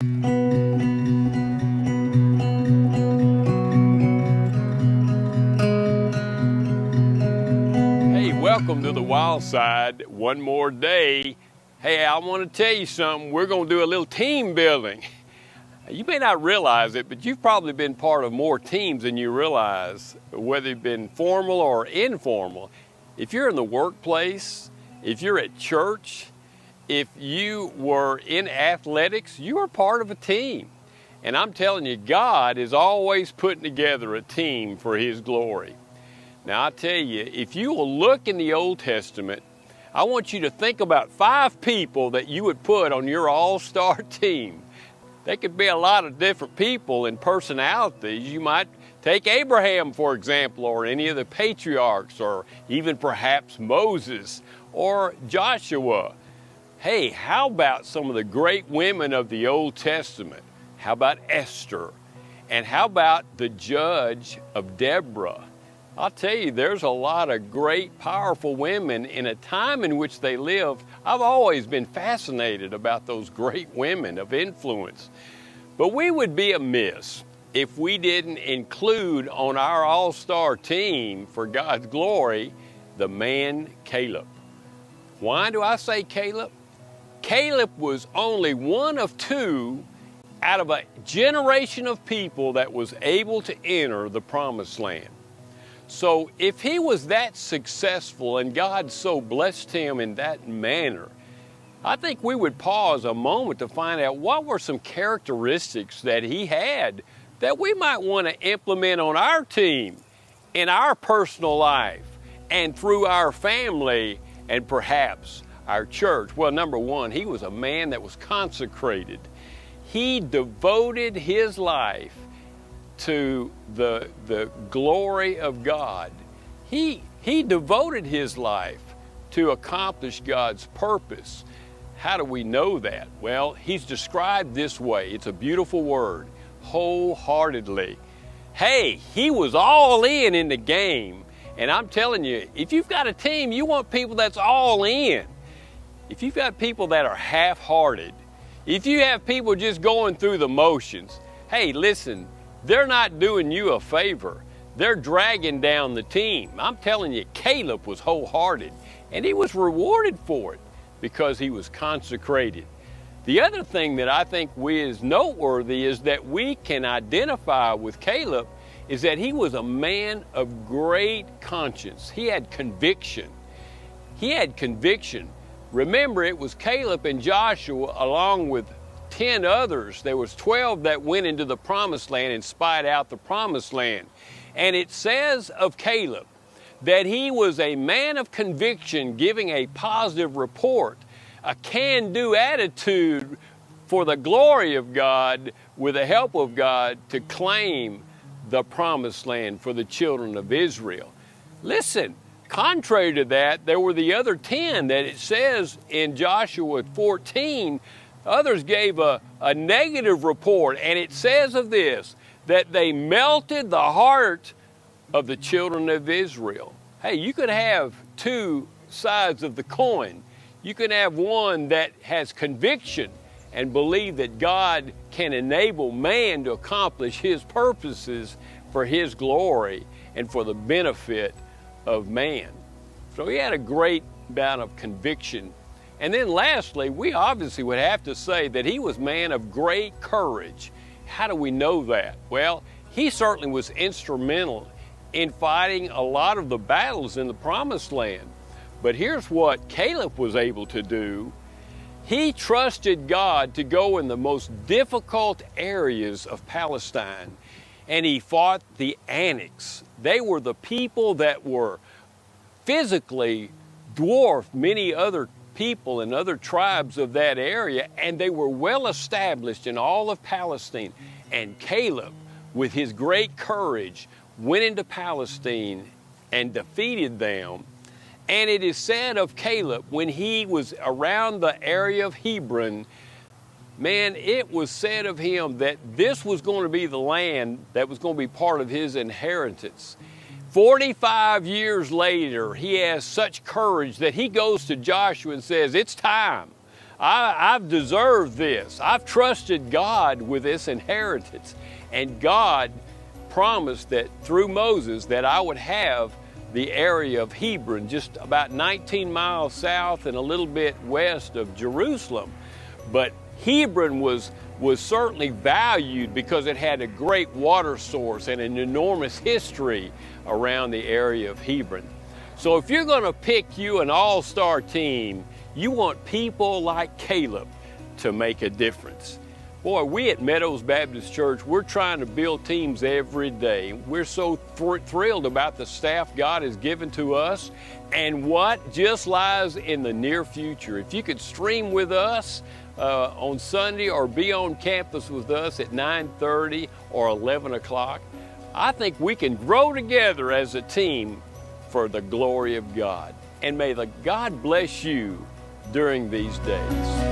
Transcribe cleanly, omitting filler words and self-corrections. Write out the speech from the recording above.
Hey, welcome to the Wild Side. One more day. Hey, I want to tell you something. We're going to do a little team building. You may not realize it, but you've probably been part of more teams than you realize, whether you've been formal or informal. If you're in the workplace, if you're at church, if you were in athletics, you are part of a team. And I'm telling you, God is always putting together a team for His glory. Now, I tell you, if you will look in the Old Testament, I want you to think about 5 people that you would put on your all-star team. They could be a lot of different people and personalities. You might take Abraham, for example, or any of the patriarchs, or even perhaps Moses or Joshua. Hey, how about some of the great women of the Old Testament? How about Esther? And how about the judge of Deborah? I'll tell you, there's a lot of great, powerful women in a time in which they lived. I've always been fascinated about those great women of influence. But we would be amiss if we didn't include on our all-star team for God's glory the man Caleb. Why do I say Caleb? Caleb was only one of 2 out of a generation of people that was able to enter the Promised Land. So if he was that successful and God so blessed him in that manner, I think we would pause a moment to find out what were some characteristics that he had that we might want to implement on our team, in our personal life, and through our family, and perhaps our church. Well, number 1, he was a man that was consecrated. He devoted his life to the glory of God. He devoted his life to accomplish God's purpose. How do we know that? Well, he's described this way. It's a beautiful word, wholeheartedly. Hey, he was all in the game. And I'm telling you, if you've got a team, you want people that's all in. If you've got people that are half-hearted, if you have people just going through the motions, hey, listen, they're not doing you a favor. They're dragging down the team. I'm telling you, Caleb was wholehearted, and he was rewarded for it because he was consecrated. The other thing that I think is noteworthy is that we can identify with Caleb is that he was a man of great conscience. He had conviction. He had conviction. Remember, it was Caleb and Joshua along with 10 others. There was 12 that went into the Promised Land and spied out the Promised Land. And it says of Caleb that he was a man of conviction, giving a positive report, a can-do attitude for the glory of God, with the help of God, to claim the Promised Land for the children of Israel. Listen, contrary to that, there were the other 10 that it says in Joshua 14, others gave a negative report, and it says of this, that they melted the heart of the children of Israel. Hey, you could have 2 sides of the coin. You can have one that has conviction and believe that God can enable man to accomplish His purposes for His glory and for the benefit of man. So he had a great amount of conviction. And then lastly, we obviously would have to say that he was a man of great courage. How do we know that? Well, he certainly was instrumental in fighting a lot of the battles in the Promised Land. But here's what Caleb was able to do. He trusted God to go in the most difficult areas of Palestine, and he fought the Anakites. They were the people that were physically dwarfed many other people and other tribes of that area, and they were well established in all of Palestine. And Caleb, with his great courage, went into Palestine and defeated them. And it is said of Caleb, when he was around the area of Hebron, man, it was said of him that this was going to be the land that was going to be part of his inheritance. 45 years later, he has such courage that he goes to Joshua and says, "It's time. I've deserved this. I've trusted God with this inheritance. And God promised that through Moses that I would have the area of Hebron, just about 19 miles south and a little bit west of Jerusalem. But Hebron was certainly valued because it had a great water source and an enormous history around the area of Hebron. So if you're going to pick you an all-star team, you want people like Caleb to make a difference. Boy, we at Meadows Baptist Church, we're trying to build teams every day. We're so thrilled about the staff God has given to us and what just lies in the near future. If you could stream with us on Sunday or be on campus with us at 9:30 or 11 o'clock, I think we can grow together as a team for the glory of God. And may the God bless you during these days.